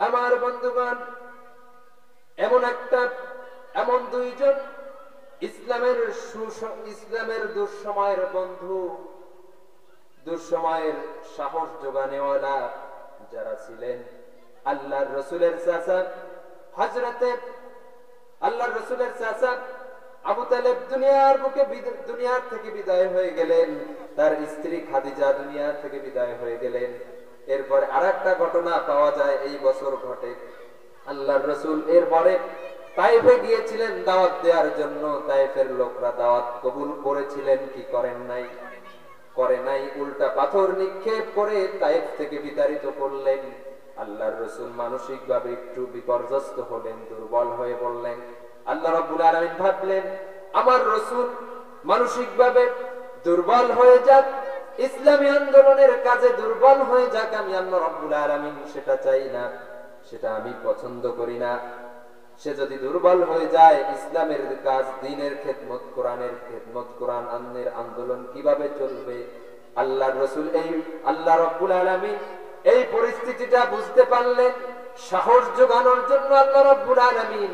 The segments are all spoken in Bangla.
আমার বন্ধুগণ, এমন দুইজন ইসলামের দুঃসময়ের বন্ধু, দুঃসময়ের সাহস যোগানেওয়ালা যারা ছিলেন, আল্লাহর রসুলের চাচা হযরতে আল্লাহর রসুলের চাচা আবু তালেব দুনিয়ার থেকে বিদায় হয়ে গেলেন। তার স্ত্রী খাদিজা দুনিয়া থেকে বিদায় হয়ে গেলেন। এরপরে আরেকটা ঘটনা পাওয়া যায়, এই বছর ঘটে। আল্লাহর রসুল এরপরে তায়েফে গিয়েছিলেন দাওয়াত দেওয়ার জন্য। তায়েফের লোকরা দাওয়াত কবুল করেছিলেন কি করেন নাই? করে নাই। উল্টা পাথর নিক্ষেপ করে তায়েফ থেকে বিতাড়িত করলেন। আল্লাহর রসুল মানসিকভাবে একটু বিপর্যস্ত হলেন, দুর্বল হয়ে পড়লেন। আল্লাহ রাব্বুল আলামিন ভাবলেন, আমার রসুল মানসিকভাবে দুর্বল হয়ে যাক, ইসলামী আন্দোলনের কাজে দুর্বল হয়ে যাক, আমি আল্লাহ রাব্বুল আলামিন সেটা চাই না, সেটা আমি পছন্দ করি না। সে যদি দুর্বল হয়ে যায়, ইসলামের কাজ, দ্বীনের খেদমত, কোরআনের খেদমত, কোরআন আইনের আন্দোলন কিভাবে চলবে? আল্লাহর রাসূল আল্লাহ রাব্বুল আলামিন এই পরিস্থিতিটা বুঝতে পারলেন। সাহস যোগানোর জন্য আল্লাহ রাব্বুল আলামিন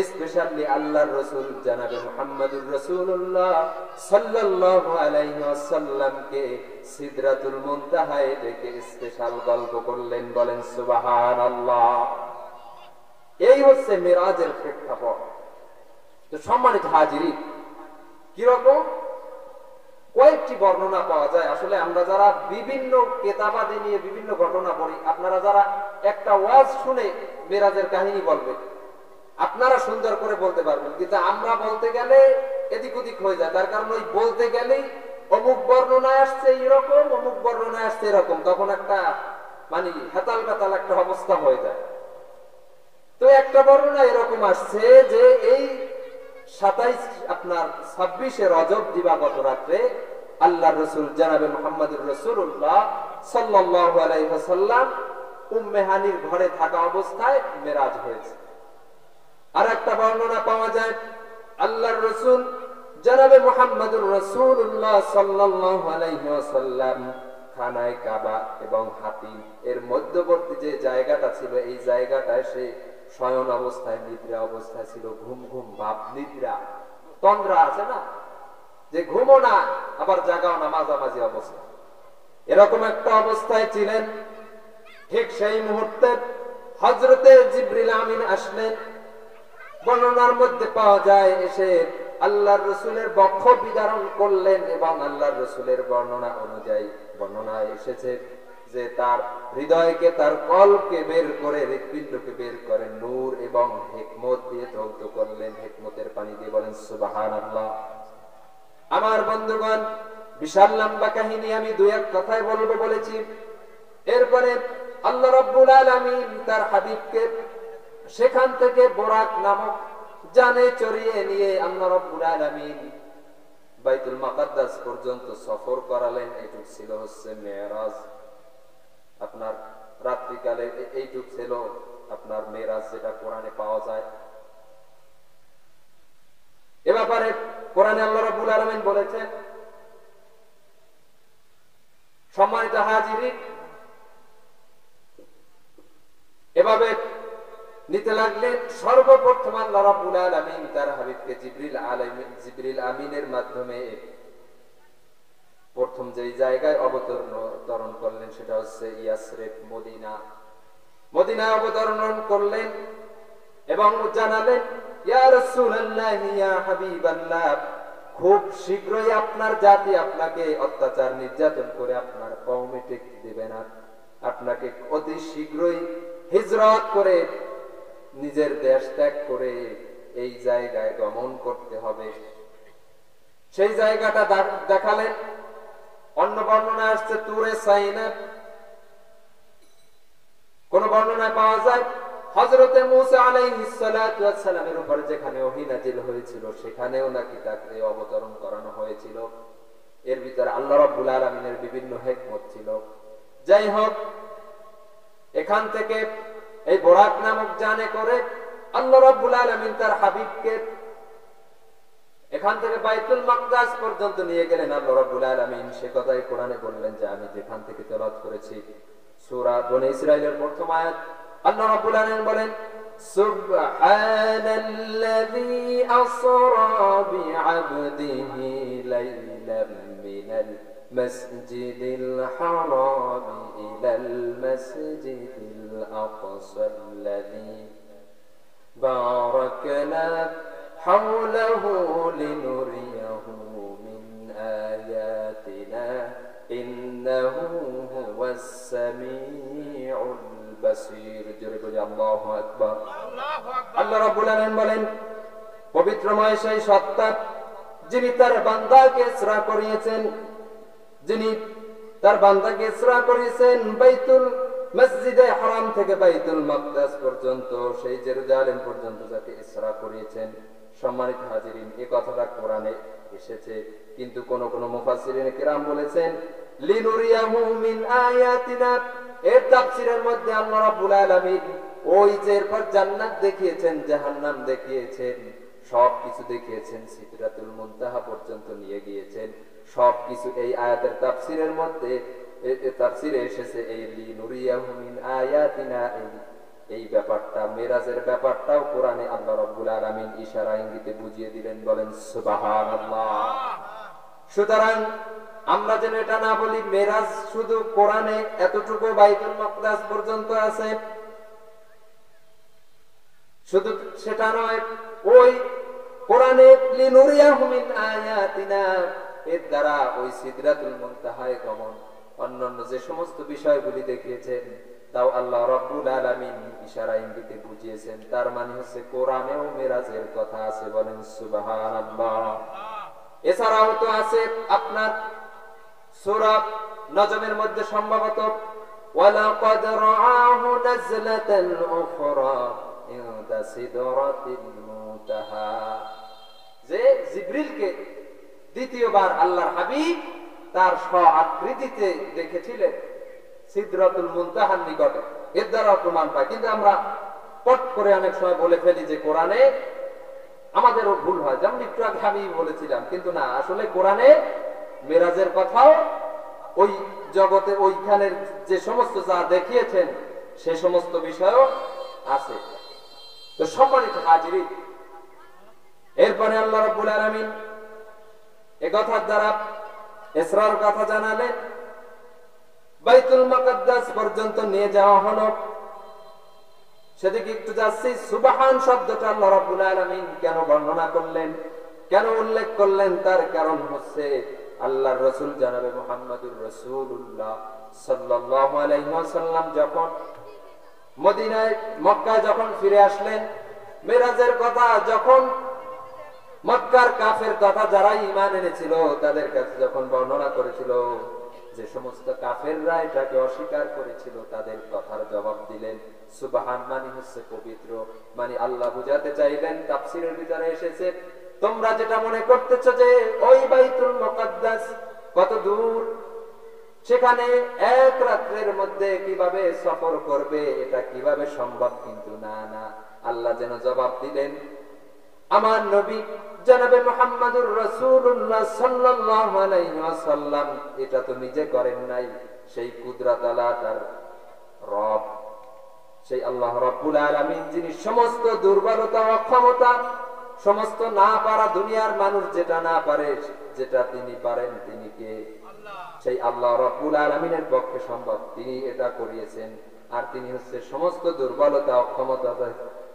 স্পেশালি আল্লাহর রাসূল জনাবে মুহাম্মদুর রাসূলুল্লাহ সাল্লাল্লাহু আলাইহি ওয়াসাল্লামকে সিদরাতুল মুনতাহায় ডেকে স্পেশাল গল্প করলেন। বলেন সুবহানাল্লাহ। এই হচ্ছে মিরাজের প্রেক্ষাপট। তো সম্মানিত হাজিরিন, কিরকম কয়েকটি বর্ণনা পাওয়া যায়। আসলে আমরা যারা বিভিন্ন কেতাবাদি নিয়ে বিভিন্ন ঘটনা পড়ি, আপনারা যারা একটা ওয়াজ শুনে মিরাজের কাহিনী বলবেন, আপনারা সুন্দর করে বলতে পারবেন, কিন্তু আমরা বলতে গেলে এদিক ওদিক হয়ে যায়। তার কারণ ওই বলতে গেলেই অমুক বর্ণনায় আসছে এরকম, অমুক বর্ণনায় আসছে এরকম, তখন একটা মানে হেতাল বেতাল একটা অবস্থা হয়ে যায়। তো একটা বর্ণনা এরকম আসছে যে এই 26 রজব দিবাগত রাত্রে আল্লাহর রাসূল জনাবে মুহাম্মদুর রাসূলুল্লাহ সাল্লাল্লাহু আলাইহি ওয়াসাল্লাম উম্মে হানির ঘরে থাকা অবস্থায় মেরাজ হয়েছে। আর একটা বর্ণনা পাওয়া যায়, আল্লাহর রাসূল জনাবে মুহাম্মদুর রাসূলুল্লাহ সাল্লাল্লাহু আলাইহি ওয়াসাল্লাম খানায়ে কাবা এবং হাতিম এর মধ্যবর্তী যে জায়গাটা ছিল, এই জায়গাটায় সে শয়ন অবস্থায়, নিদ্রা অবস্থায় ছিল। ঘুম ঘুম ভাব, নিদ্রা, তন্দ্রা আছে না, যে ঘুমো না আবার জাগাও না, মাঝামাঝি অবস্থা, এরকম একটা অবস্থায় ছিলেন। ঠিক সেই মুহূর্তে হযরতে জিবরিল আমিন আসলেন। বর্ণনার মধ্যে পাওয়া যায় এসে আল্লাহর রাসূলের বক্ষ বিদারণ করলেন এবং আল্লাহর রাসূলের বর্ণনা অনুযায়ী বর্ণনায় এসেছে যে তার হৃদয়কে, তার কলকে বের করে, হৃৎপিণ্ডকে বের করে নূর এবং হিকমত দিয়ে ধৌত করলেন, হিকমতের পানি দিয়ে। বলেন সুবহানাল্লাহ। আমার বন্ধুগণ, বিশাল লম্বা কাহিনী, আমি দুই এক কথায় বলবো বলেছি। এরপরে আল্লাহ রাব্বুল আলামিন তার হাবিবকে সেখান থেকে বোরাক নামক জানে চড়িয়ে নিয়ে আল্লাহ রাব্বুল আলামিন বাইতুল মুকাদ্দাস পর্যন্ত সফর করালেন। এইটুক ছিল হচ্ছে মেরাজ। আপনার রাত্রিকালে এইটুক ছিল আপনার মেরাজ, যেটা কোরআনে পাওয়া যায়। এ ব্যাপারে কোরআনে আল্লাহ রাব্বুল আলামিন বলেছেন, সম্মানিত হাজিরিন, এভাবে নিতে লাগলেন। সর্বপ্রথম আল্লাহ রাব্বুল আলামিন তার হাবিবকে জিবরিল আমিনের মাধ্যমে প্রথম যে জায়গায় অবতরণ করলেন সেটা হচ্ছে ইয়াসরিব, মদিনায় অবতরণ করলেন এবং জানালেন, ইয়া রাসূলুল্লাহ, ইয়া হাবিবাল্লাহ, খুব শীঘ্রই আপনার জাতি আপনাকে অত্যাচার নির্যাতন করে আপনার কওমে টেনে দিবে না। আপনাকে অতি শীঘ্রই হিজরত করে নিজের দেশ ত্যাগ করে এই জায়গায় গমন করতে হবে। সেই জায়গাটা দেখালেন। অন্য বর্ণনায় আসছে তুরে সাইনা, কোন বর্ণনায় পাওয়া যায় হযরতে মূসা আলাইহিস সালাতু ওয়াস সালামের উপরে যেখানে ওহী নাযিল হয়েছিল সেখানেও নাকি তাকে অবতরণ করানো হয়েছিল। এর ভিতরে আল্লাহ রাব্বুল আলামিনের বিভিন্ন হিকমত ছিল। যাই হোক, এখান থেকে এই বোরাক নামক জানে করে আল্লাহ রাব্বুল আলামিন তার হাবিবকে এখান থেকে বাইতুল মাকদাস পর্যন্ত নিয়ে গেলেন। আল্লাহ রাব্বুল আলামিন সে কথাই কোরআনে বললেন যে আমি যেখান থেকে তেলাওয়াত করেছি, সূরা বনী ইসরাঈলের প্রথম আয়াত, আল্লাহ রাব্বুল আলামিন বলেন সুবহানাল্লাযী আসরা বিআবদিহি লাইলাম মিনাল মাসজিদিল হারাম ইলাল মাসজিদিল আকসাল্লাযী বারাকনা হাওলাহু লিনুরিয়াহু মিন আয়াতিনা ইন্নাহু হুয়াস সামিউল বাসীর। জোরে বলি আল্লাহু আকবার। আল্লাহ রাব্বুল আলামিন বলেন পবিত্রময় সেই সত্তা যিনি তার বান্দাকে ইসরা করিয়েছেন, যিনি তার বান্দাকে ইসরা করিয়েছেন বাইতুল মসজিদে হারাম থেকে বাইতুল মাকদাস পর্যন্ত, সেই জেরুজালেম পর্যন্ত যাকে ইসরা করিয়েছেন। সম্মানিত হাজিরিন, এই কথাটা কোরআনে এসেছে, কিন্তু কোন কোন মুফাসসিরিন কিরাম বলেছেন লিনুরিয়াহু মিন আয়াতিনা। এর তাফসীরের মধ্যে আল্লাহ রাব্বুল আলামিন ওই যে এরপর জান্নাত দেখিয়েছেন, জাহান্নাম দেখিয়েছেন, সবকিছু দেখিয়েছেন, সিদরাতুল মুনতাহা পর্যন্ত নিয়ে গিয়েছেন। সবকিছু এই আয়াতের তাফসীরের মধ্যে তাফসীরে এসেছে এই লিনুরিয়াহু মিন আয়াতিনা। এই ব্যাপারটা মেরাজের ব্যাপারটাও কোরআনে আল্লাহ রাব্বুল আলামিন ইশারা ইঙ্গিতে বুঝিয়ে দিলেন। বলেন সুবহানাল্লাহ। সুতরাং আমরা যেন এটা না বলি মেরাজ শুধু কোরআনে এতটুকু বাইতুল মাকদাস পর্যন্ত আছে, শুধু সেটা নয়, ওই কোরআনে লিনুরিয়াহু মিন আয়াতিনা এর দ্বারা ওই সিদরাতুল মুনতাহায় গমন, অন্যান্য যে সমস্ত বিষয়গুলি দেখিয়েছেন তাও আল্লাহ রাব্বুল আলামিন ইশারা ইঙ্গিতে বুঝিয়েছেন। তার মানে হচ্ছে কোরআনেও মেরাজের কথা আছে। বলেন সুবহানাল্লাহ। এছাড়াও তো আছে আপনার সূরা নজমের মধ্যে সম্ভবত ওয়ালাকাদ রাআহু নাজলাতান উখরা ইনদা সিদরাতিল মুনতাহা, যে জিবরিলকে দ্বিতীয়বার আল্লাহর হাবিব তার স্ব-আকৃতিতে দেখেছিলেন সিদরাতুল মুনতাহার নিকটে। এর দ্বারা প্রমাণ পায়। কিন্তু আমরা পট করে অনেক সময় বলে ফেলি যে কোরআনে, আমাদেরও ভুল হয়, যেমন একটু আগে আমি বলেছিলাম, কিন্তু না, আসলে কোরআনে মেরাজের কথাও ওই জগতে ওইখানের যে সমস্ত যা দেখিয়েছেন সে সমস্ত বিষয়ও আছে। তো সম্মানিত হাজিরিন, এরপরে আল্লাহ রাব্বুল আলামিন এ কথার দ্বারা ইসরার কথা জানালেন। বাইতুল মাকদাস পর্যন্ত নিয়ে যাওয়া হলো, সেদিকে একটু যাচ্ছি। সুবহান শব্দটা আল্লাহ রাব্বুল আলামিন কেন বর্ণনা করলেন, কেন উল্লেখ করলেন, তার কারণ হচ্ছে আল্লাহর রাসূল জনাবে মুহাম্মদুর রাসূলুল্লাহ সাল্লাল্লাহু আলাইহি ওয়াসাল্লাম যখন মদিনায় মক্কায় যখন ফিরে আসলেন, মেরাজের কথা যখন মক্কার কাফের তথা যারা ঈমান এনেছিল তাদের কাছে যখন বর্ণনা করেছিল, যে সমস্ত কাফেররা এটাকে অস্বীকার করেছিল তাদের কথার জবাব দিলেন। সুবহান মানে হচ্ছে পবিত্র, মানে আল্লাহ বুঝাতে চাইলেন, তাফসীরের ভিতরে এসেছে তোমরা যেটা মনে করতেছো যে ওই বাইতুল মুকদ্দাস কত দূর, সেখানে এক রাতের মধ্যে কিভাবে সফর করবে, এটা কিভাবে সম্ভব, কিন্তু না না, আল্লাহ যেন জবাব দিলেন আমার নবী জনাবে মুহাম্মদুর রাসূলুল্লাহ সাল্লাল্লাহু আলাইহি ওয়াসাল্লাম এটা তো নিজে করেন নাই, সেই কুদরত আল্লাহ তার রব, সেই আল্লাহ রাব্বুল আলামিন যিনি সমস্ত দুর্বলতা অক্ষমতা সমস্ত না পারা দুনিয়ার মানুষ যেটা না পারে যেটা তিনি পারেন, তিনি কে? সেই আল্লাহ রাব্বুল আলামিনের পক্ষে সম্ভব, তিনি এটা করিয়েছেন। আর তিনি হচ্ছে সমস্ত দুর্বলতা অক্ষমতা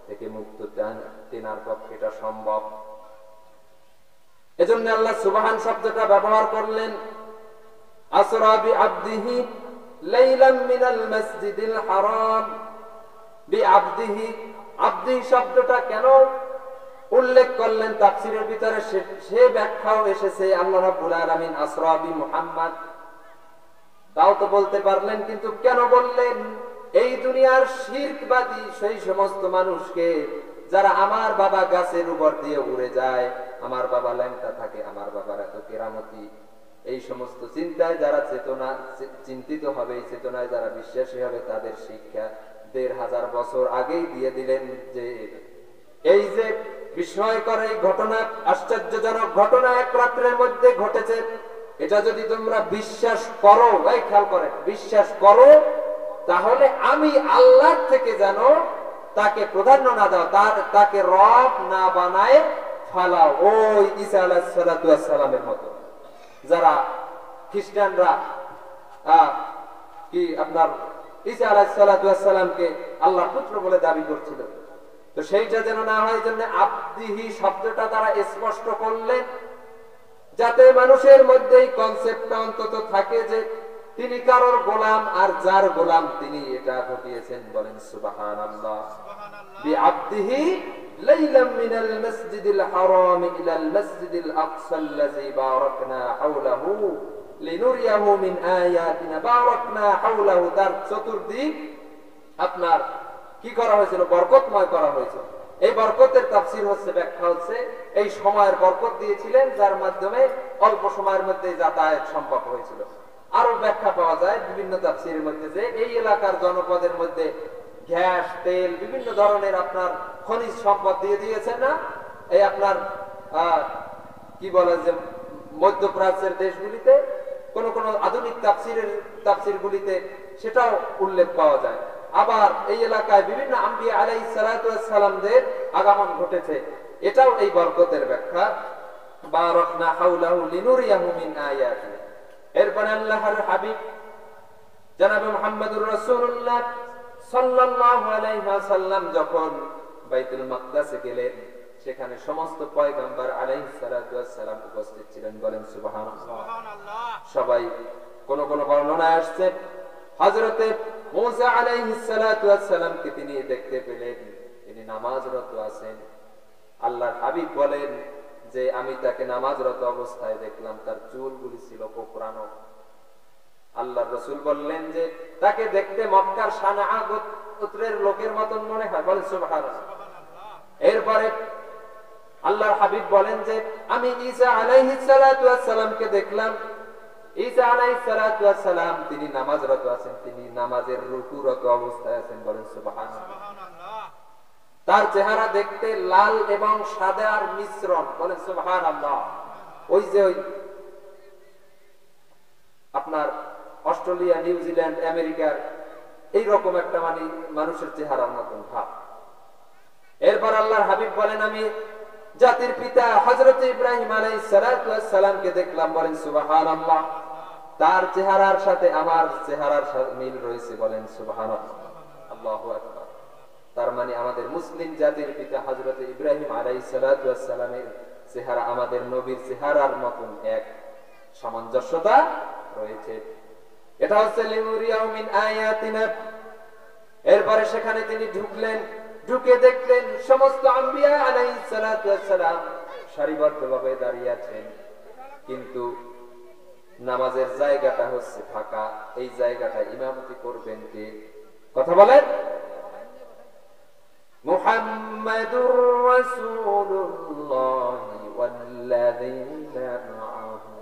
থেকে মুক্ত, তেনার পক্ষে এটা সম্ভব। এজন্য আল্লাহ সুবহান শব্দটা ব্যবহার করলেন। আসরা বিআবদিহি লাইলাম মিনাল মাসজিদিল হারাম, বিআবদিহি, আবদি শব্দটা কেন উল্লেখ করলেন তাফসীরের ভিতরে সে ব্যাখ্যাও এসেছে। আল্লাহ রাব্বুল আলামিন আসরা বি মুহাম্মদ তাও তো বলতে পারলেন, কিন্তু কেন বললেন? এই দুনিয়ার শিরকবাদী সেই সমস্ত মানুষকে যারা আমার বাবা গাছের উপর দিয়ে উড়ে যায়, আমার বাবা ল্যাংটা থাকে, আমার বাবার এত কেরামতি, এই সমস্ত চিন্তায় যারা চিন্তিত হবে, এই চেতনায় যারা বিশ্বাসী হবে, তাদের শিক্ষা ১৫০০ বছর আগেই দিয়ে দিলেন যে এই যে বিস্ময়কর এই ঘটনা, আশ্চর্যজনক ঘটনা এক রাত্রের মধ্যে ঘটেছে, এটা যদি তোমরা বিশ্বাস করো, ভাই খেয়াল করেন, বিশ্বাস করো তাহলে আমি আল্লাহর থেকে যেন তাকে প্রাধান্য না দাও, তাকে রব না বানায় ফালাও, ওই ঈসা আলাইহিস সালাতু ওয়াস সালামের মতো। যারা খ্রিস্টানরা কি আপনার ঈসা আলাইহিস সালাতু ওয়াস সালামকে আল্লাহর পুত্র বলে দাবি করছিল, তো সেইটা যেন না হয় জন্য আব্দিহি শব্দটা তারা স্পষ্ট করলেন, যাতে মানুষের মধ্যে এই কনসেপ্টটা অন্তত থাকে যে তিনি কারোর গোলাম, আর যার গোলাম তিনি এটা ঘটিয়েছেন। বলেন সুবহানাল্লাহ। বিআবদিহি লাইলাম মিনাল মাসজিদিল হারাম ইলাল মাসজিদিল আকসাল্লাযী বারাকনা হাওলাহু লিনুরিয়াহু মিন আয়াতিনা। বারাকনা হাওলাহু, তার চতুর্দিক আপনার কি করা হয়েছিল? বরকতময় করা হয়েছিল। এই বরকতের তাফসীর হচ্ছে, ব্যাখ্যা হচ্ছে, এই সময়ের বরকত দিয়েছিলেন যার মাধ্যমে অল্প সময়ের মধ্যে যাতায়াত সম্ভব হয়েছিল। আরো ব্যাখ্যা পাওয়া যায় বিভিন্ন তাফসীরের মধ্যে যে এই এলাকার জনপদের মধ্যে গ্যাস, তেল, বিভিন্ন ধরনের আপনার খনিজ সম্পদ দিয়ে দিয়েছেন না, এই আপনার কি বলে যে মধ্যপ্রাচ্যের দেশগুলিতে, কোন কোন আধুনিক তাফসীর গুলিতে সেটাও উল্লেখ পাওয়া যায়। আবার এই এলাকায় বিভিন্ন আম্বিয়া আলাইহিস সালাতু ওয়াস সালামদের আগমন ঘটেছে, এটাও এই বরকতের ব্যাখ্যা। বারাকনা হাওলাহু লিনুরিয়াহু মিন আয়াতিনা। এরপরে আল্লাহর হাবিব জনাবে মুহাম্মদুর রাসূলুল্লাহ সাল্লাল্লাহু আলাইহি ওয়াসাল্লাম যখন বাইতুল মাকদাসে গেলেন, সেখানে সমস্ত পয়গম্বর আলাইহিস সালাতু ওয়াস সালাম উপস্থিত ছিলেন। বলেন সুবহানাল্লাহ। সবাই কোন কোন বর্ণনায় আসছে হযরতে মুসা আলাইহিস সালাতু ওয়াস সালামকে তিনি দেখতে পেলেন, তিনি নামাজরত আছেন। আল্লাহর হাবিব বলেন যে আমি তাকে নামাজরত অবস্থায় দেখলাম, তার চুলগুলি ছিল কোকড়ানো। আল্লাহর রাসূল বললেন যে তাকে দেখতে মক্কার সানআ গোত্রের লোকের মতন মনে হয়। বলেন সুবহানাল্লাহ। এরপরে আল্লাহর হাবিব বলেন যে আমি ঈসা আলাইহিস সালাতু ওয়াস সালামকে দেখলাম। ঈসা আলাইহিস সালাতু ওয়াস সালাম তিনি নামাজরত আছেন, তিনি নামাজের রুকুরত অবস্থায় আছেন। বলেন সুবহানাল্লাহ। তার চেহারা দেখতে লাল এবং সাদার মিশ্রণ। বলেন সুবহানাল্লাহ। ওই যে ওই আপনার অস্ট্রেলিয়া, নিউজিল্যান্ড, আমেরিকার এইরকম একটা মানুষের চেহারার মতন ভাব। এরপর আল্লাহর হাবিব বলেন আমি জাতির পিতা হযরত ইব্রাহিম আলাইহিস সালাতু ওয়াস সালামকে দেখলাম। বলেন সুবহানাল্লাহ। তার চেহারার সাথে আমার চেহারার মিল রয়েছে। বলেন সুবহানাল্লাহ। আল্লাহু আকবার। তার মানে আমাদের মুসলিম জাতির পিতা হযরত ইব্রাহিম আলাইহিস সালাতু ওয়াস সালামের চেহারা আমাদের নবীর চেহারার মতন এক সামঞ্জস্যতা রয়েছে। এটা হচ্ছে লিনুরিয়াহু মিন আয়াতিনা। এরপরে সেখানে তিনি ঢুকলেন, ঢুকে দেখলেন সমস্ত আম্বিয়া আলাইহিস সালাতু ওয়াস সালাম সারিবদ্ধভাবে দাঁড়িয়ে আছেন, কিন্তু নামাজের জায়গাটা হচ্ছে ফাঁকা। এই জায়গাটা ইমামতি করবেন কে? কথা বলেন। মুহাম্মাদুর রাসূলুল্লাহ ওয়াল্লাযীনা মাআহু।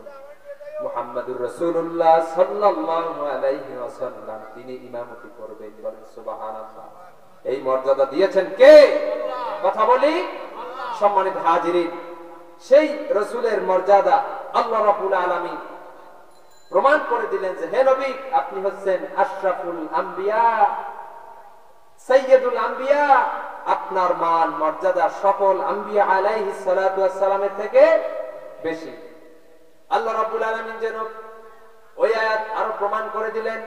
মুহাম্মাদুর রাসূলুল্লাহ সাল্লাল্লাহু আলাইহি ওয়াসাল্লাম তিনি ইমামতি করবেন। বলেন সুবহানাল্লাহ। এই মর্যাদা দিয়েছেন কে? কথা বলি সম্মানিত হাজিরিন, সেই রাসূলের মর্যাদা আল্লাহ রাব্বুল আলামিন প্রমাণ করে দিলেন যে হে নবী আপনি হচ্ছেন আশরাফুল আম্বিয়া, সাইয়্যিদুল আম্বিয়া। আপনার মান মর্যাদা সকল আম্বিয়া আলাইহিস সালাতু ওয়াস সালামের থেকে বেশি। আল্লাহ রাব্বুল আলামিন যেন ওই আয়াত আরো প্রমাণ করে দিলেন,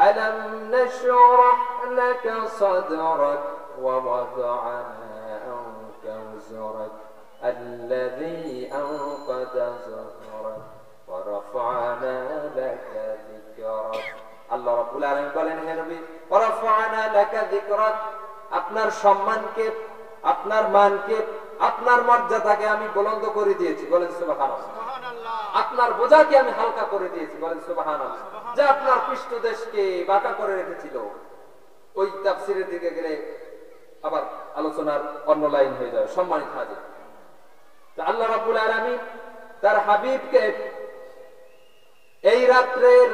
আলাম নাশরাহ লাকা সাদরাক ওয়া ওয়াদা'না আনকা ওযরাক আল্লাযী আনকাযা যাহরাক ওয়া রাফa'না লাকা যিকরাক। আল্লাহ রাব্বুল আলামিন বলেন হে নবী ওয়া রাফa'না লাকা যিকরাক, আপনার সম্মানকে, আপনার মানকে, আপনার মর্যাদাকে আমি বুলন্দ করে দিয়েছি। বলেন সুবহানাল্লাহ। আপনার বোঝাকে আমি হালকা করে দিয়েছি। বলেন সুবহানাল্লাহ। যে আপনার পৃষ্ঠদেশকে বাঁকা করে রেখেছিল। ওই তাফসীরের দিকে গেলে আবার আলোচনার অন্য লাইন হয়ে যাবে। সম্মানিত হাজির, আল্লাহ রাব্বুল আলামিন তার হাবিবকে এই রাত্রের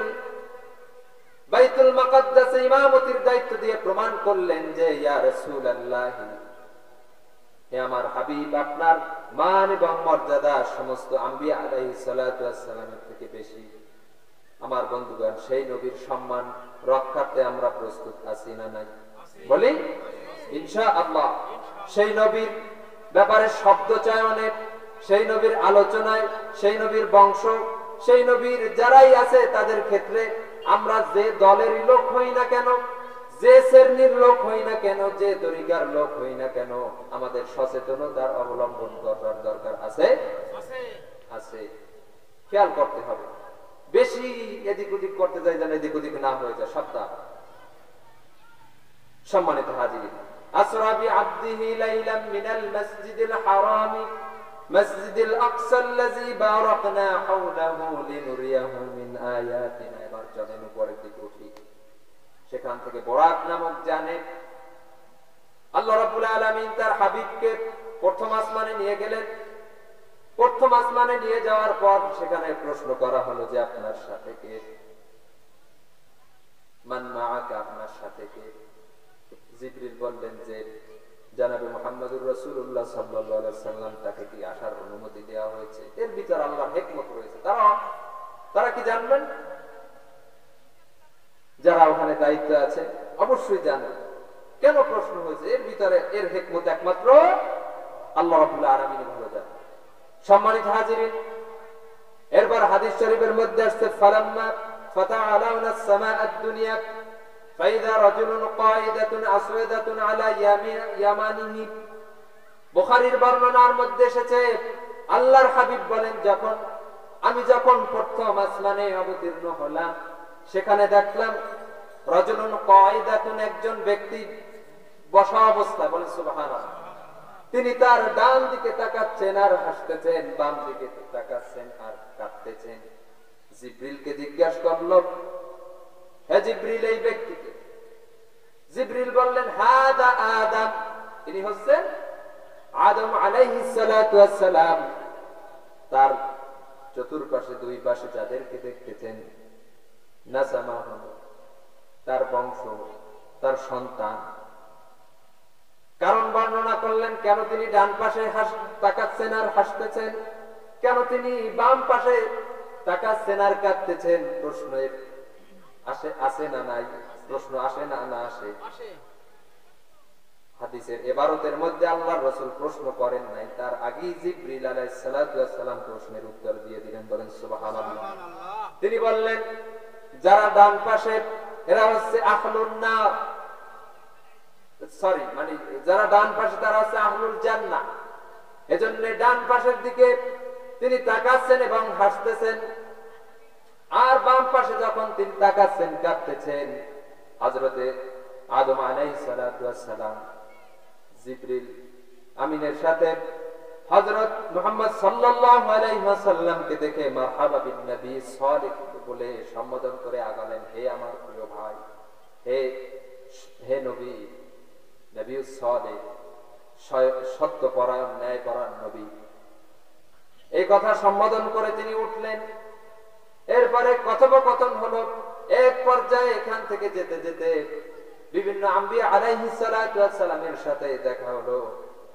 বাইতুল মুকাদ্দাসে ইমামতির দায়িত্ব দিয়ে প্রমাণ করলেন যে ইয়া রাসূলুল্লাহ, হে আমার হাবিব, আপনার মান এবং মর্যাদা সমস্ত আম্বিয়া আলাইহিস সালাতু ওয়াস সালামের থেকে বেশি। আমার বন্ধুগণ, সেই নবীর সম্মান রক্ষার্থে আমরা প্রস্তুত আছি না নাই? বলি ইনশাআল্লাহ। সেই নবীর ব্যাপারে শব্দ চয়নে, সেই নবীর আলোচনায়, সেই নবীর বংশ, সেই নবীর যারাই আছে তাদের ক্ষেত্রে আমরা যে দলেরই লোক হই না কেন, যে শ্রেণীর লোক হই না কেন, যে তরিকার লোক হই না কেন, আমাদের সচেতনতার অবলম্বন করার দরকার আছে আছে। খেয়াল করতে হবে, বেশি এদিক ওদিক করতে যাই যেন এদিক ওদিক না হয়ে যায়। সাবধান। সম্মানিত হাজির, আসরা বিআবদিহি লাইলাম মিনাল মাসজিদিল হারাম মাসজিদিল আকসা আল্লাযী বারাকনা হাওলাহু লিনুরিয়াহু মিন আয়াতিনা। এবার চলেন উপরের দিকে উঠি। সেখান থেকে বরাক নামক জানে আল্লাহ রাব্বুল আলামিন তার হাবিবকে প্রথম আসমানে নিয়ে গেলেন। প্রথম আসমানে নিয়ে যাওয়ার পর সেখানে প্রশ্ন করা হলো যে আপনার সাথে কে? মান মাআকা, আপনার সাথে কে? জিবরিল বললেন যে জনাবে মুহাম্মদুর রাসূলুল্লাহ সাল্লাল্লাহু আলাইহি ওয়াসাল্লাম, তাকে কি আসার অনুমতি দেওয়া হয়েছে? এর ভিতর আল্লাহর হিকমত রয়েছে। তারা কি জানবেন? যারা ওখানে দায়িত্ব আছে অবশ্যই জানেন কেন প্রশ্ন হয়েছে। এর ভিতরে এর হিকমত একমাত্র আল্লাহ রাব্বুল আলামিন ভালো জানেন। সম্মানিত হাজিরিন, এরপর হাদিস শরীফের মধ্যে আসছে ফালাম্মা ফাতাআলাউনা আস-সামাআ আদ-দুনিয়া ফাইযা রাজুলুন কায়িদাতুন আসওয়াদাতুন আলা ইয়ামানিহি। বুখারীর বর্ণনার মধ্যে এসেছে আল্লাহর হাবিব বলেন, আমি যখন প্রথম আসমানে অবতীর্ণ হলাম, সেখানে দেখলাম রাজুলুন কায়িদাতুন, একজন ব্যক্তি বসা অবস্থায়, বলেন সুবহানাল্লাহ, তিনি তার ডান দিকে তাকাচ্ছেন আর হাসতেছেন, বাম দিকে তাকাচ্ছেন আর কাঁদতেছেন। জিবরিলকে জিজ্ঞাসা করল, হে জিবরিল, এই ব্যক্তিকে? জিবরিল বললেন, হাদা আদম, তিনি হচ্ছেন আদম আলাইহিস সালাতু ওয়াস সালাম। তার চতুর্পাশে দুই পাশে যাদেরকে দেখতেছেন, নাসামাহু, তার বংশ, তার সন্তান। কারণ বর্ণনা করলেন কেন তিনি ডান পাশে তাকাচ্ছেন আর হাসতেছেন, কেন তিনি বাম পাশে তাকাচ্ছেন আর কাঁদতেছেন। প্রশ্ন আসে না নাই? প্রশ্ন আসে না না আসে? হাদিসের ইবারতের মধ্যে আল্লাহর রাসূল প্রশ্ন করেন নাই, তার আগেই জিবরিল আলাইহিস সালাতু ওয়াস সালাম প্রশ্নের উত্তর দিয়ে দিলেন। বলেন সুবহানাল্লাহ। তিনি বললেন, যারা ডান পাশে, এরা হচ্ছে আহলুন নার, মানে যারা ডান পাশে তারা হচ্ছে আহলুল জান্নাহ। এজন্য ডান পাশের দিকে তিনি তাকাচ্ছেন এবং হাসতেছেন, আর বাম পাশে যখন তিনি তাকাচ্ছেন কাঁদতেছেন। হযরতে আদম আলাইহিস সালাতু ওয়াস সালাম জিবরিল আমিনের সাথে হযরত মুহাম্মদ সাল্লাল্লাহু আলাইহি ওয়াসাল্লামকে দেখে মারহাবা বিন নবী সালিহ বলে সম্বোধন করে আগালেন, হে আমার প্রিয় ভাই, হে নবী, নবী সালেহ, সত্যপরায়ণ, ন্যায়পরায়ণ নবী। এই কথা সম্বোধন করে তিনি উঠলেন। এরপরে কথোপকথন হলো। এক পর্যায়ে এখান থেকে যেতে যেতে বিভিন্ন আম্বিয়া আলাইহিস সালাতু ওয়াস সালামের সাথে দেখা হলো।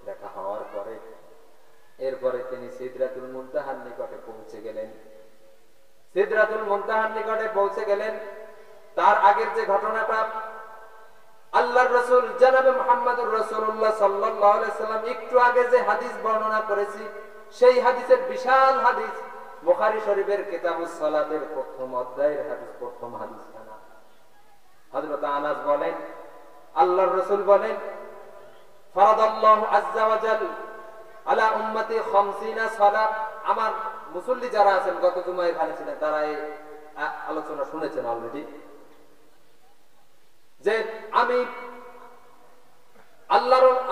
দেখা হওয়ার পরে এরপরে তিনি সিদরাতুল মুনতাহার নিকটে পৌঁছে গেলেন। সিদরাতুল মুনতাহার নিকটে পৌঁছে গেলেন। তার আগের যে ঘটনাটা আল্লাহর রাসূল জনাবে মুহাম্মদুর রাসূলুল্লাহ সাল্লাল্লাহু আলাইহি ওয়াসাল্লাম একটু আগে যে হাদিস বর্ণনা করেছি, সেই হাদিসের বিশাল হাদিস, বুখারী শরীফের কিতাবুস সালাতের প্রথম অধ্যায়ের হাদিস, প্রথম হাদিস খানা। হযরত আনাস বলেন, আল্লাহর রাসূল বলেন, ফারাদাল্লাহু আযজা ওয়া জাল আলা উম্মতি 50 সালাত। আমার মুসল্লি যারা আছেন, গত জুমায় এখানে ছিলেন, তারা এই আলোচনা শুনেছেন অলরেডি, যে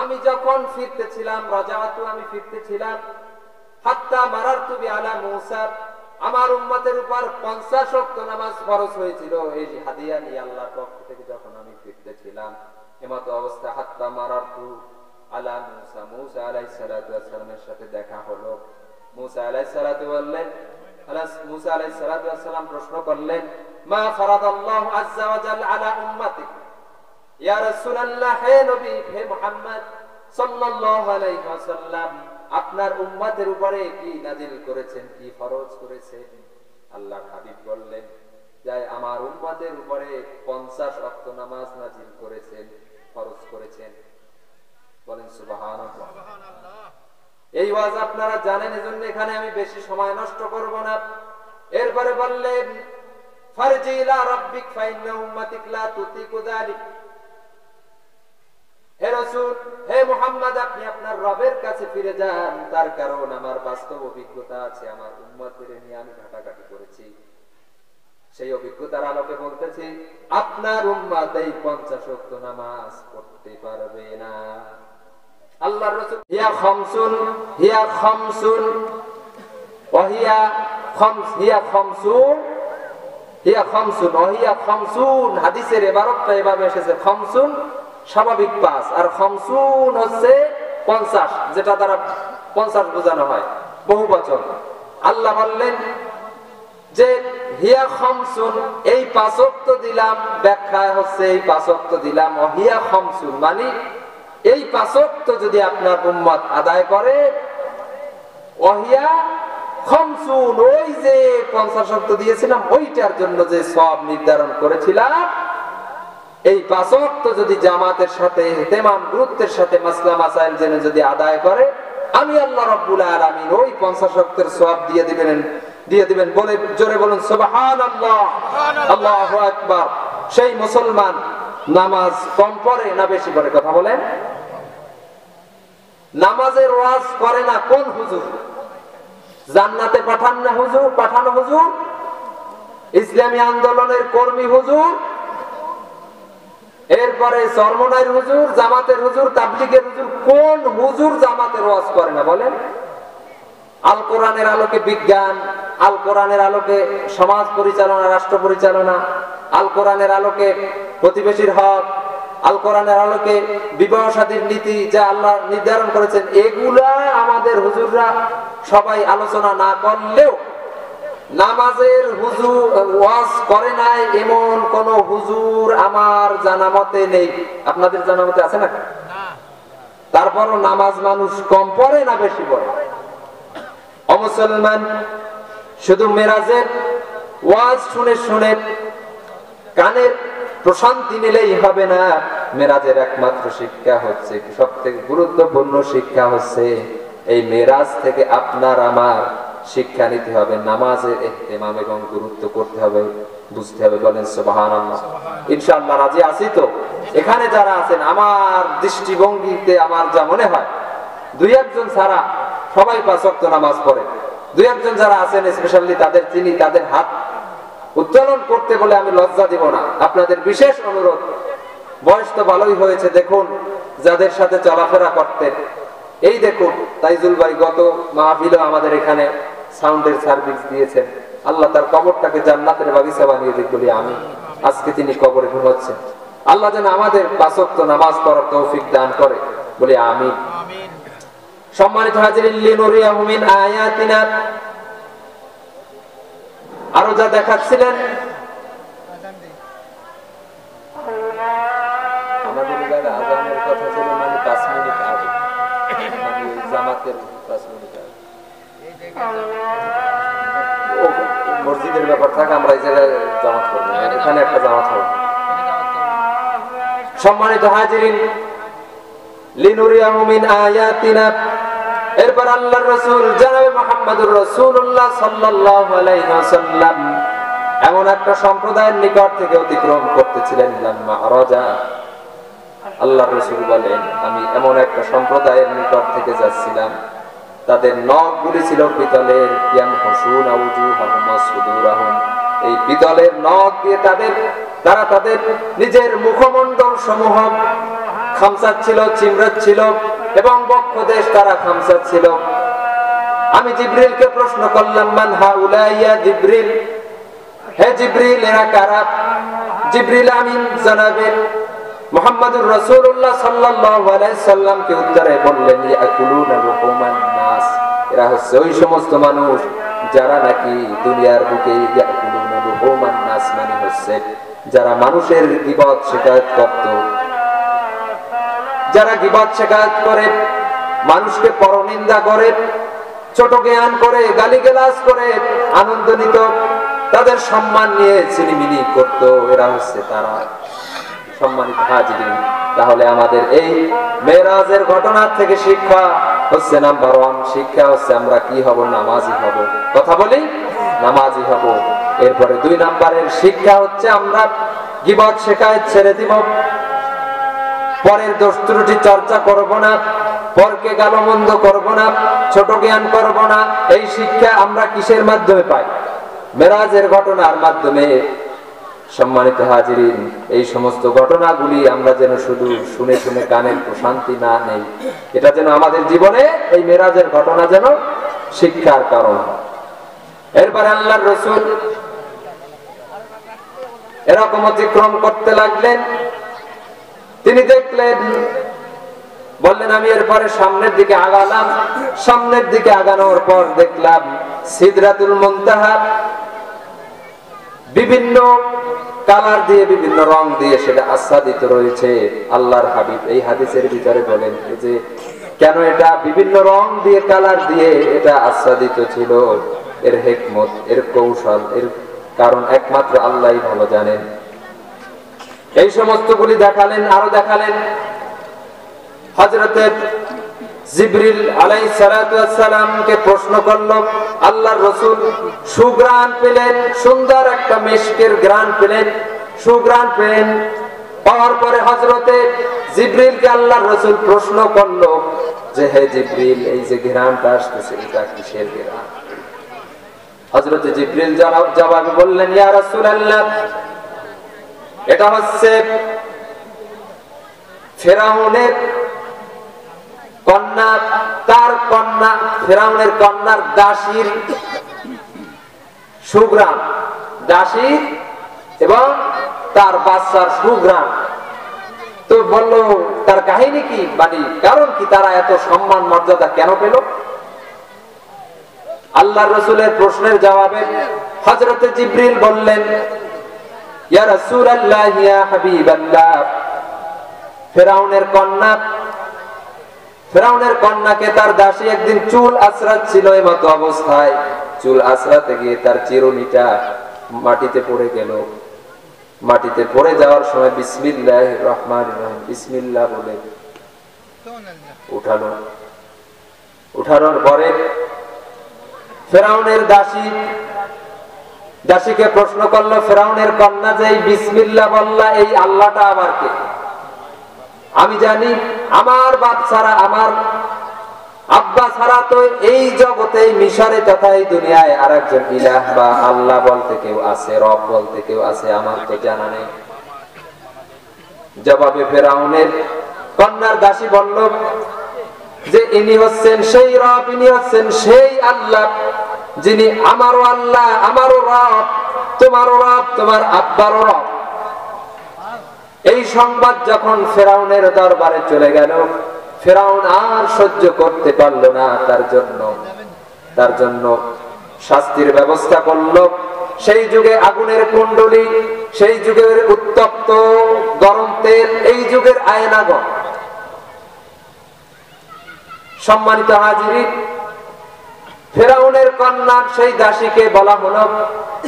আমি যখন ফিরতেছিলাম, রাজাতু, আমি ফিরতেছিলাম, হাত্তা মারারতু বিআলা মূসা, আমার উম্মতের উপর 50 ওয়াক্ত নামাজ ফরজ হয়েছিল এই হাদিয়া নিয়ে আল্লাহর পক্ষ থেকে। যখন আমি ফিরতেছিলাম এমত অবস্থা, হাত্তা মারারতু আলা মূসা, মূসা আলাইহিস সালাতু ওয়াস সালামের সাথে দেখা হলো। মূসা আলাইহিস সালাতু মূসা আলাইহিস সালাতু ওয়াস সালাম প্রশ্ন করলেন, মা ফারাদাল্লাহু আযজা ওয়া জাল আলা উম্মতি, ইয়া রাসূলুল্লাহ, হে নবী, হে মুহাম্মদ সাল্লাল্লাহু আলাইহি ওয়াসাল্লাম, আপনার উম্মতের উপরে কি নাজিল করেছেন, কি ফরজ করেছেন? আল্লাহর হাবিব বললেন, যাই আমার উম্মতের উপরে 50 ওয়াক্ত নামাজ নাজিল করেছেন, ফরজ করেছেন। বলেন সুবহানাল্লাহ। এই ওয়াজ আপনারা জানেন, এজন্য এখানে আমি বেশি সময় নষ্ট করব না। এরপরে বললেন ফারজি ইলা রাব্বিক ফাইন্না উম্মাতিক লা তুতিকু যালিক। হে রাসূল, হে মুহাম্মদ, আপনি আপনার রবের কাছে ফিরে যান, তার কারণ আমার বাস্তব অভিজ্ঞতা আছে, আমার উম্মতদের নিয়ে আমি ঘাটাঘাটি করেছি। সেই অভিজ্ঞতার আলোকে বলতেছি, আপনার উম্মত এই 50 ওয়াক্ত নামাজ পড়তে পারবে না। আল্লাহর রাসূল হিয়া খামসুন ওয়া হিয়া খামসুন হাদিসের ইবারতটা এভাবে এসেছে, খামসুন স্বাভাবিক 5 আর খামসুন হচ্ছে 50, যেটা দ্বারা 50 বোঝানো হয়, বহুবচন। আল্লাহ বললেন যে হিয়া খামসুন, এই 5 ওয়াক্ত দিলাম, ব্যাখ্যায় হচ্ছে এই 5 ওয়াক্ত দিলাম, ওয়া হিয়া খামসুন মানে এই 5 ওয়াক্ত যদি আপনার উম্মত আদায় করে, ওহিয়া খামসুন, ওই যে 50 ওয়াক্ত দিয়েছিলাম ওইটার জন্য যে সওয়াব নির্ধারণ করেছিলাম, এই 5 ওয়াক্ত যদি জামাতের সাথে ইহতিমাম গুরুত্বের সাথে মাসলা মাসাইল জেনে যদি আদায় করে, আমি আল্লাহ রাব্বুল আলামিন ওই 50 ওয়াক্তের সওয়াব দিয়ে দিবেন। বলে জোরে বলুন সুবহানাল্লাহ, আল্লাহু আকবার। সেই মুসলমান নামাজ কম পড়ে না বেশি পড়ে? কথা বলেন। নামাজের ওয়াজ করে না কোন হুজুর? জান্নাতে পাঠানো হুজুর, ইসলামী আন্দোলনের কর্মী হুজুর, এরপরে চরমনাইর হুজুর, জামাতের হুজুর, তাবলীগের হুজুর। কোন হুজুর জামাতের ওয়াজ করে না বলেন? আল কোরআনের আলোকে বিজ্ঞান, আল কোরআনের আলোকে সমাজ পরিচালনা, রাষ্ট্র পরিচালনা, আল কোরআনের আলোকে প্রতিবেশীর হক, আল কোরআনের আলোকে বিবাহ শাদীর নীতি যা আল্লাহ নির্ধারণ করেছেন, এগুলা আমাদের হুজুররা সবাই আলোচনা না করলেও নামাজের হুজুর ওয়াজ করে নাই এমন কোন হুজুর আমার জানা মতে নেই। আপনাদের জানা মতে আছে না? তারপরও নামাজ মানুষ কম পড়ে না বেশি পড়ে? অমুসলমান শুধু মেরাজের ওয়াজ শুনে শুনে কানের প্রশান্তি নিলেই হবে না। মেরাজের একমাত্র শিক্ষা হচ্ছে, সবথেকে গুরুত্বপূর্ণ শিক্ষা হচ্ছে, এই মেরাজ থেকে আপনার আমার শিক্ষা নিতে হবে, নামাজের ইহতিমাম এবং গুরুত্ব করতে হবে, বুঝতে হবে। বলেন সুবহানাল্লাহ। ইনশাআল্লাহ রাজি আছি তো? এখানে যারা আছেন, আমার দৃষ্টিভঙ্গিতে আমার যা মনে হয়, 2-1 ছাড়া সবাই 5 ওয়াক্ত নামাজ পড়ে। 2-1 যারা আছেন স্পেশালি তাদের চিনি, তাদের হাত উত্তোলন করতে বলে আমি লজ্জা দিব না। আপনাদের বিশেষ অনুরোধ, বয়স তো ভালোই হয়েছে, দেখুন যাদের সাথে চলাফেরা করতেন, এই দেখুন তাইজুল ভাই গত মাহফিলে আমাদের এখানে সাউন্ডের সার্ভিস দিয়েছেন। আল্লাহ তার কবরটাকে জান্নাতের বাগিচা বানিয়ে দিক বলি আমি। আজকে তিনি কবরে ঘুমাচ্ছেন। আল্লাহ যেন আমাদের 5 ওয়াক্ত নামাজ পড়ার তৌফিক দান করে বলি আমিন। সম্মানিত হাজিরিন, লিনুরিয়াহু মিন আয়াতিনা, আরো যা দেখাচ্ছিলেন আমাদের জায়গা আযানের কথা ছিল মানে 5 মিনিট আগে, মানে জামাতের 5 মিনিট আগে মসজিদের ব্যাপার থাকে, আমরা এই জায়গায় জামাত করব, এখানে একটা জামাত হবে। সম্মানিত হাজিরিন, লিনুরিয়াহু মিন আয়াতিনা, এরপর আল্লাহর রাসূল জনাবে মুহাম্মদুর রাসূলুল্লাহ সাল্লাল্লাহু আলাইহি ওয়াসাল্লাম এমন একটা সম্প্রদায়ের নিকট থেকে অতিক্রম করতেছিলেন। লাম্মা আরাজা, আল্লাহর রাসূল বলেন, আমি এমন একটা সম্প্রদায়ের নিকট থেকে যাচ্ছিলাম, তাদের নখগুলি ছিল পিতলের, ইয়ামহুসুনা উজুহাহুম ওয়া সুদুরাহুম, এই পিতলের নখ দিয়ে তারা তাদের নিজের মুখমণ্ডল সমূহ খামসাচ্ছিল, চিমড়াচ্ছিল এবং বক্ষদেশ তারা খামসাচ্ছিল। আমি জিবরিলকে প্রশ্ন করলাম, মান হাউলা ইয়া জিবরিল, হে জিবরিল এরা কারা? জিবরিল আমিন জনাবে মুহাম্মদুর রাসূলুল্লাহ সাল্লাল্লাহু আলাইহি সাল্লামকে উত্তরে বললেন, ইয়াকুলুনা লুহুমান নাস, এরা হচ্ছে ওই সমস্ত মানুষ যারা নাকি দুনিয়ার বুকে ইয়াকুলুনা লুহুমান নাস মানে হচ্ছে যারা মানুষের গীবত শিকায়ত করত, যারা গীবত শিকায়ত করে, মানুষকে পরনিন্দা করে, ছোট জ্ঞান করে, গালিগালাজ করে আনন্দ নিত, তাদের সম্মান নিয়ে ছিনিমিনি করত, এরা হচ্ছে তারা। সম্মানিত হাজিরিন, তাহলে আমাদের এই মেরাজের ঘটনা থেকে শিক্ষা হচ্ছে, নাম্বার 1 শিক্ষা হচ্ছে আমরা কি হব? নামাজি হব। কথা বলি, নামাজি হব। এরপরে 2 নাম্বারের শিক্ষা হচ্ছে আমরা গীবত শিকায়ত ছেড়ে দিব, পরের দোষ ত্রুটি চর্চা করব না, পরকে গালমন্দ করব না, ছোট জ্ঞান করব না। এই শিক্ষা আমরা কিসের মাধ্যমে পাই? মেরাজের ঘটনার মাধ্যমে। সম্মানিত হাজিরিন, এই সমস্ত ঘটনাগুলি আমরা যেন শুধু শুনে শুনে কানের প্রশান্তি না নেই, এটা যেন আমাদের জীবনে এই মেরাজের ঘটনা যেন শিক্ষার কারণ হয়। এরপরে আল্লাহর রাসূল এরকম অতিক্রম করতে লাগলেন। তিনি দেখলেন, বললেন আমি এরপরে সামনের দিকে আগালাম। সামনের দিকে আগানোর পর দেখলাম সিদরাতুল মুনতাহা বিভিন্ন কালার দিয়ে, বিভিন্ন রং দিয়ে সেটা আচ্ছাদিত রয়েছে। আল্লাহর হাবিব এই হাদিসের ভিতরে বলেন যে কেন এটা বিভিন্ন রং দিয়ে, কালার দিয়ে এটা আচ্ছাদিত ছিল, এর হিকমত, এর কৌশল, এর কারণ একমাত্র আল্লাহই ভালো জানেন। এই সমস্তগুলি দেখালেন। আরো দেখালেন হযরতে জিবরিল আলাইহিস সালাতু ওয়াস সালামকে প্রশ্ন করল। আল্লাহর রাসূল সুঘ্রাণ পেলেন, সুন্দর একটা মিশকের ঘ্রাণ পেলেন, সুঘ্রাণ পেলেন। পাওয়ার পরে হযরতে জিবরিলকে আল্লাহর রাসূল প্রশ্ন করল যে হে জিবরিল, এই যে ঘ্রাণটা আসছে এটা কিসের ঘ্রাণ? হযরতে জিবরিল জবাবে বললেন, ইয়া রাসূলুল্লাহ, এটা হচ্ছে ফেরাউনের কন্যা, তার কন্যা, ফেরাউনের কন্যার দাসীর সুঘ্রাণ, দাসী এবং তার বাচ্চার সুঘ্রাণ। তো বললো তার কাহিনী কি, মানে কারণ কি, তারা এত সম্মান মর্যাদা কেন পেল? আল্লাহর রাসূলের প্রশ্নের জবাবে হযরতে জিবরিল বললেন, ইয়া রাসূলুল্লাহ, ইয়া হাবিবাল্লাহ, ফেরাউনের কন্যাকে তার দাসী একদিন চুল আঁচড়াচ্ছিল। এই মতো অবস্থায় চুল আঁচড়াতে গিয়ে তার চিরুনিটা মাটিতে পড়ে গেল। মাটিতে পড়ে যাওয়ার সময় বিসমিল্লাহির রহমানির রহিম, বিসমিল্লাহ বলে উঠালো। উঠানোর পরে ফেরাউনের দাসীকে প্রশ্ন করলো, ফেরাউনের কন্যা যে এই বিসমিল্লাহ বললা, এই আল্লাহটা আবার কে? আমি জানি আমার বাপ ছাড়া, আমার আব্বা ছাড়া তো এই জগতে, মিশরে তথা এই দুনিয়ায় আর একজন ইলাহ বা আল্লাহ বলতে কেউ আছে, রব বলতে কেউ আছে, আমার তো জানা নেই। জবাবে ফেরাউনের কন্যার দাসী বলল যে ইনি হচ্ছেন সেই রব, ইনি হচ্ছেন সেই আল্লাহ, যিনি আমারও আল্লাহ, আমারও রব, তোমারও রব, তোমার আব্বারও রব। এই সংবাদ যখন ফেরাউনের দরবারে চলে গেল, ফেরাউন আর সহ্য করতে পারল না, তার জন্য শাস্তির ব্যবস্থা করল। সেই যুগে আগুনের কুণ্ডলী, সেই যুগের উত্তপ্ত গরম তেল, এই যুগের আয়নাগর। সম্মানিত হাজিরিন, ফেরাউনের কন্যার সেই দাসীকে বলা হলো,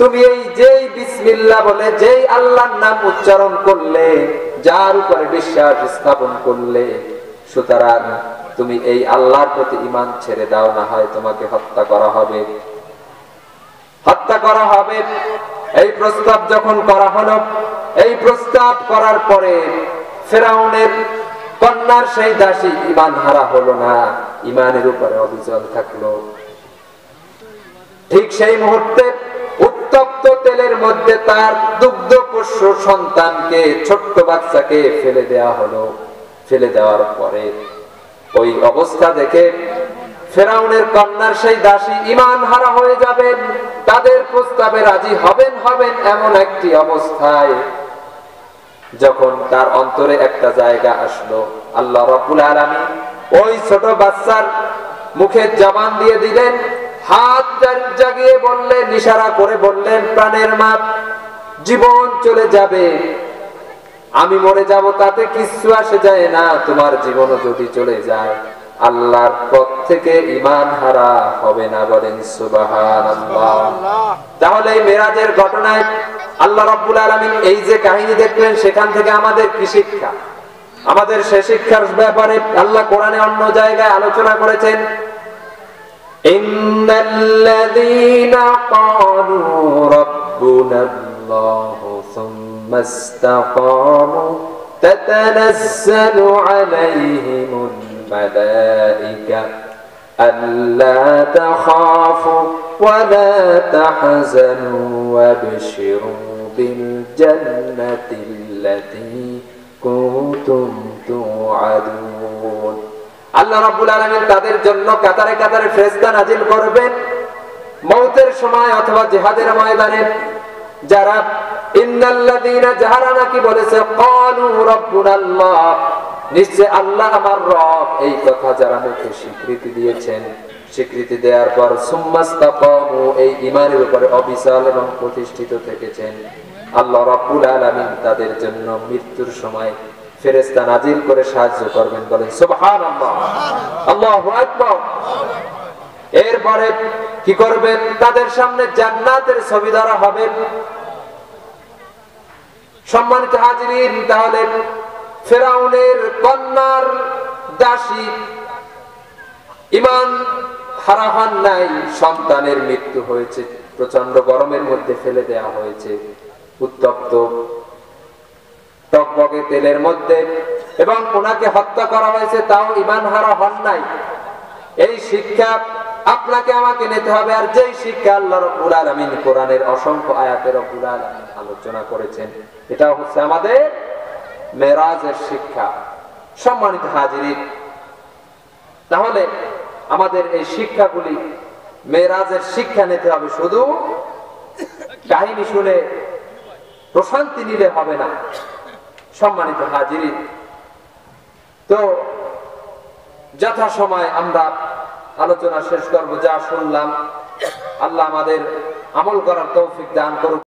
তুমি এই যেই বিসমিল্লাহ বলে যেই আল্লাহর নাম উচ্চারণ করলে, যার উপরে বিশ্বাস স্থাপন করলে, সুতরাং তুমি এই আল্লাহর প্রতি ঈমান ছেড়ে দাও, না হয় তোমাকে হত্যা করা হবে, হত্যা করা হবে। এই প্রস্তাব যখন করা হলো, এই প্রস্তাব করার পরে ফেরাউনের কন্যার সেই দাসী ঈমান হারা হলো না, ঈমানের উপরে অবিচল থাকলো। ঠিক সেই মুহূর্তে উত্তপ্ত তেলের মধ্যে তার দুগ্ধ পোষ্য সন্তানকে, ছোট্ট বাচ্চাকে ফেলে দেওয়া হলো। ফেলে দেওয়ার পরে ওই অবস্থা দেখে ফেরাউনের কন্যার সেই দাসী ঈমান হারা হয়ে যাবেন, তাদের প্রস্তাবে রাজি হবেন এমন একটি অবস্থায় যখন তার অন্তরে একটা জায়গা আসলো, আল্লাহ রাব্বুল আলামিন ওই ছোট বাচ্চার মুখে জবান দিয়ে দিলেন, হাত জাগিয়ে বললেন, ইশারা করে বললেন, প্রাণের মা, জীবন চলে যাবে, আমি মরে যাব, তাতে কিচ্ছু আসে যায় না, তোমার জীবনও যদি চলে যায় আল্লাহর পথ থেকে ঈমান হারা হবে না, বলেন সুবহানাল্লাহ। তাহলে এই মেরাজের ঘটনায় আল্লাহ রাব্বুল আলামিন এই যে কাহিনী দেখলেন, সেখান থেকে আমাদের কি শিক্ষা? আমাদের সে শিক্ষার ব্যাপারে আল্লাহ কোরআনে অন্য জায়গায় আলোচনা করেছেন, ইন্নাল্লাযীনা ক্বালু রাব্বুনাল্লাহু সুম্মা ইসতাকামু তাতানাজ্জালু আলাইহিমুল মালায়েকা আল্লা তাখাফু ওয়া লা তাহজানু ওয়াবশিরু বিল জান্নাতিল্লাতী কুনতুম তুআদুন। আল্লাহ রাব্বুল আলামিন তাদের জন্য কাতারে কাতারে ফেরেশতা নাজিল করবেন মওতের সময় অথবা জিহাদের ময়দানে। যারা ইন্নাল্লাযীনা যারা নাকি বলেছে ক্বালু রাব্বুনাল্লাহ, নিশ্চয় আল্লাহ আমার রব, এই কথা যারা মুখে স্বীকৃতি দিয়েছেন, স্বীকৃতি দেওয়ার পর সুম্মাস্তাকামু, এই ঈমানের উপরে অবিচল এবং প্রতিষ্ঠিত থেকেছেন, আল্লাহ রাব্বুল আলামিন তাদের জন্য মৃত্যুর সময় ফেরেশতা নাজিল করে সাহায্য করবেন, বলেন সুবহানাল্লাহ, আল্লাহু আকবার। এরপরে কি করবেন? তাদের সামনে জান্নাতের ছবি ধরা হবে। সম্মানিত হাজিরিন, তাহলে ফেরাউনের কন্যার দাসী ঈমান হারা হন নাই, সন্তানের মৃত্যু হয়েছে, প্রচন্ড গরমের মধ্যে ফেলে দেয়া হয়েছে উত্তপ্ত টকবকে তেলের মধ্যে, এবং ওনাকে হত্যা করা হয়েছে, তাও ঈমান হারা হন নাই। এই শিক্ষা আপনাকে আমাকে নিতে হবে। আর যেই শিক্ষা আল্লাহ রাব্বুল আলামিন কোরআনের অসংখ্য আয়াতে রাব্বুল আলামিন আলোচনা করেছেন, এটা হচ্ছে আমাদের মেরাজের শিক্ষা। সম্মানিত হাজিরিন, তাহলে আমাদের এই শিক্ষাগুলি, মেরাজের শিক্ষা নিতে হবে। শুধু কাহিনী শুনে প্রশান্তি নিলে হবে না। সম্মানিত হাজিরিন, তো যথাসময় আমরা আলোচনা শেষ করব। যা শুনলাম আল্লাহ আমাদের আমল করার তৌফিক দান করুন।